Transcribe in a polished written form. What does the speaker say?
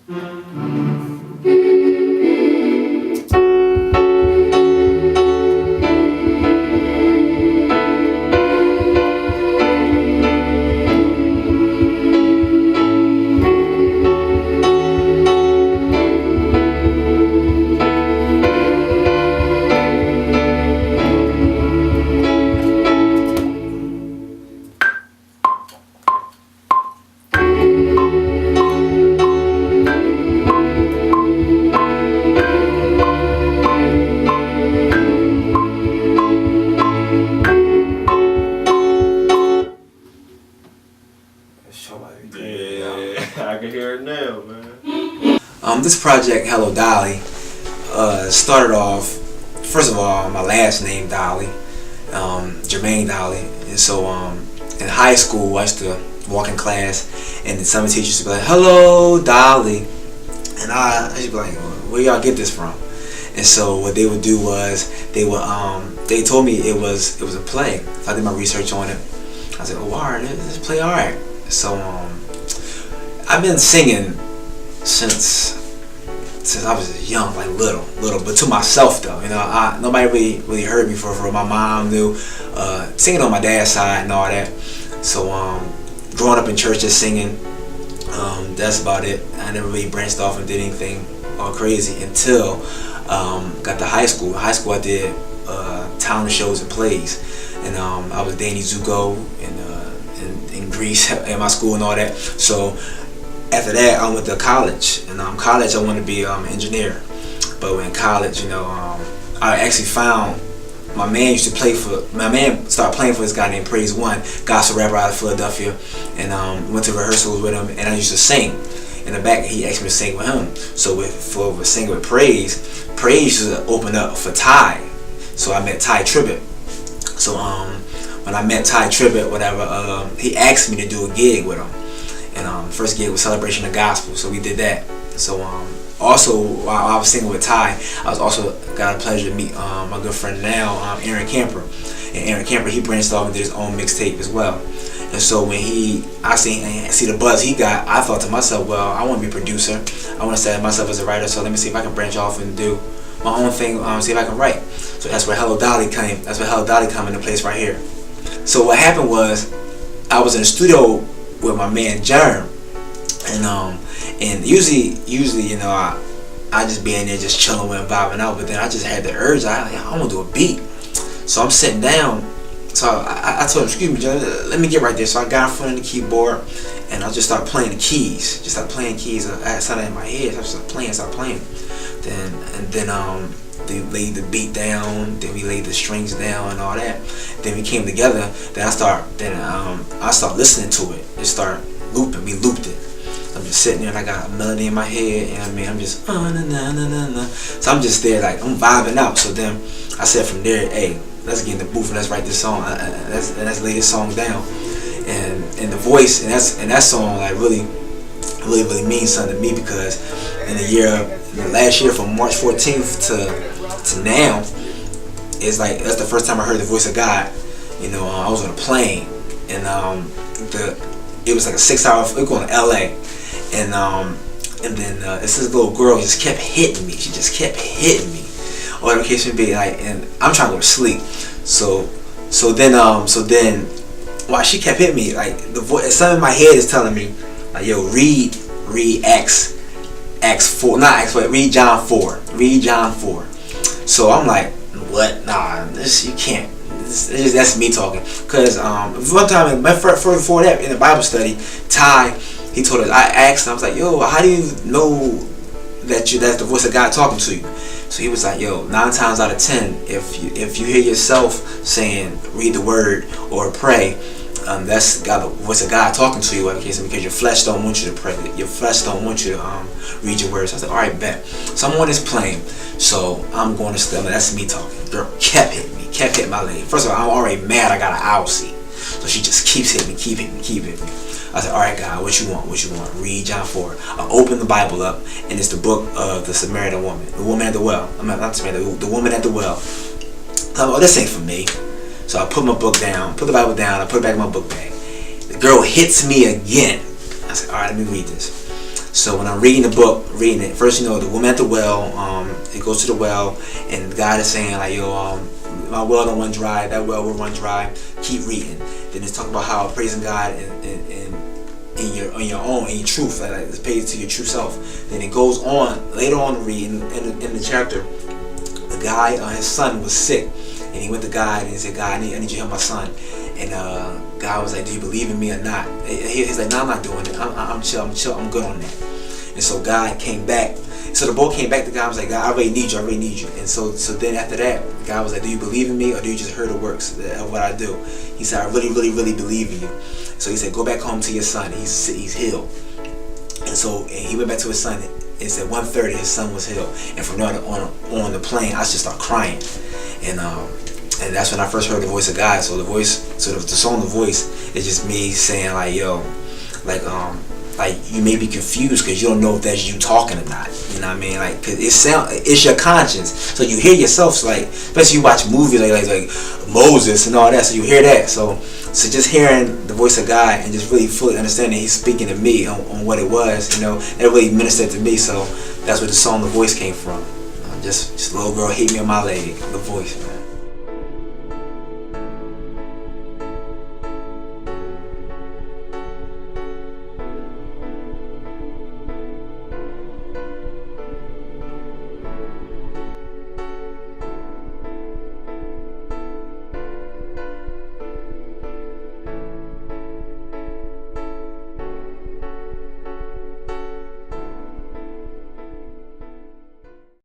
I can hear it now, man. This project, Hello Dolly, started off, first of all, my last name Dolly, Jermaine Dolly, and so in high school I used to walk in class, and some of the teachers would be like, "Hello Dolly," and I used to be like, "Where y'all get this from?" And so what they would do was they told me it was a play. So I did my research on it. I said, "Oh, alright, this play, alright." So I've been singing since I was young, like little, but to myself though. You know, nobody really heard me for my mom knew, singing on my dad's side and all that. So growing up in church just singing, that's about it. I never really branched off and did anything all crazy until got to high school. In high school I did talent shows and plays, and I was Danny Zuko in Greece at my school and all that. So after that, I went to college, and college I wanted to be an engineer. But in college, you know, I actually found my man started playing for this guy named Praise One, gospel rapper out of Philadelphia, and went to rehearsals with him, and I used to sing. In the back, he asked me to sing with him. So for singing with Praise used to open up for Ty. So I met Ty Tribbett. So when I met Ty Tribbett, whatever, he asked me to do a gig with him. And first gig was Celebration of Gospel, so we did that. So also while I was singing with Ty, I was also got a pleasure to meet my good friend now, Aaron Camper. And Aaron Camper, he branched off and did his own mixtape as well. And so when I see the buzz he got, I thought to myself, well, I want to be a producer. I want to set myself as a writer, so let me see if I can branch off and do my own thing, see if I can write. So that's where Hello Dolly came. That's where Hello Dolly come into place right here. So what happened was, I was in the studio with my man Jerm, and usually you know I just be in there just chilling with him, vibing out. But then I just had the urge, I want to do a beat. So I'm sitting down. So I told him, "Excuse me, Jerm, let me get right there." So I got in front of the keyboard, and I just started playing the keys. Just started playing keys. I had something in my head. So I started playing. Then they laid the beat down, then we laid the strings down and all that. Then we came together. Then I start listening to it. It started looping. We looped it. I'm just sitting there and I got a melody in my head, and I mean I'm just na na na na na. So I'm just there like I'm vibing out. So then I said from there, "Hey, let's get in the booth and let's write this song. Let's lay this song down." And the voice and that song like really means something to me, because in the last year from March 14th to now, it's like that's the first time I heard the voice of God. You know, I was on a plane, and it was like a 6-hour. We were going to LA, and then it's this little girl just kept hitting me. She just kept hitting me. Whatever the case may be, like, and I'm trying to go to sleep. So then while she kept hitting me, like the voice, something in my head is telling me, like, yo, read Acts 4, not Acts 4, read John 4. So I'm like, what? Nah, you can't. That's me talking. Cause one time, before that, in the Bible study, Ty, he told us, I asked him, I was like, yo, how do you know that's the voice of God talking to you? So he was like, yo, 9 times out of 10, if you hear yourself saying read the word or pray, that's the voice of God talking to you, because your flesh don't want you to pray. Your flesh don't want you to read your words. So I said, all right, bet. So I'm on this plane, so I'm going to sleep. That's me talking. Girl kept hitting my leg. First of all, I'm already mad. I got an aisle seat, so she just keeps hitting me, keep hitting me. I said, all right, God, what you want? Read John 4. I opened the Bible up, and it's the book of the Samaritan woman, the woman at the well. The woman at the well. I'm like, oh, this ain't for me. So I put my book down, put the Bible down, I put it back in my book bag. The girl hits me again. I said, all right, let me read this. So when I'm reading the book, first, the woman at the well, it goes to the well, and God is saying like, yo, my well don't run dry, that well will run dry. Keep reading. Then it's talking about how praising God in your truth, like it's paid to your true self. Then it goes on later on to read in the chapter. The guy, his son was sick, and he went to God and he said, God, I need you to help my son. And God was like, do you believe in me or not? He's like, no, I'm not doing it. I'm chill, I'm good on that. And so God came back. So the boy came back to God and was like, God, I really need you. And so then after that, God was like, do you believe in me, or do you just hear the works of what I do? He said, I really, really, really believe in you. So he said, go back home to your son. He's healed. And so he went back to his son. It said 1:30, his son was healed. And from there on the plane, I just started crying. And that's when I first heard the voice of God. So the song The Voice is just me saying like, yo, like you may be confused because you don't know if that's you talking or not. You know what I mean? Like, cause it's your conscience. So you hear yourself, like, especially you watch movies like Moses and all that. So you hear that. So just hearing the voice of God and just really fully understanding He's speaking to me on what it was, that really ministered to me. So that's where the song The Voice came from. Just a little girl hit me on my leg. The Voice, man.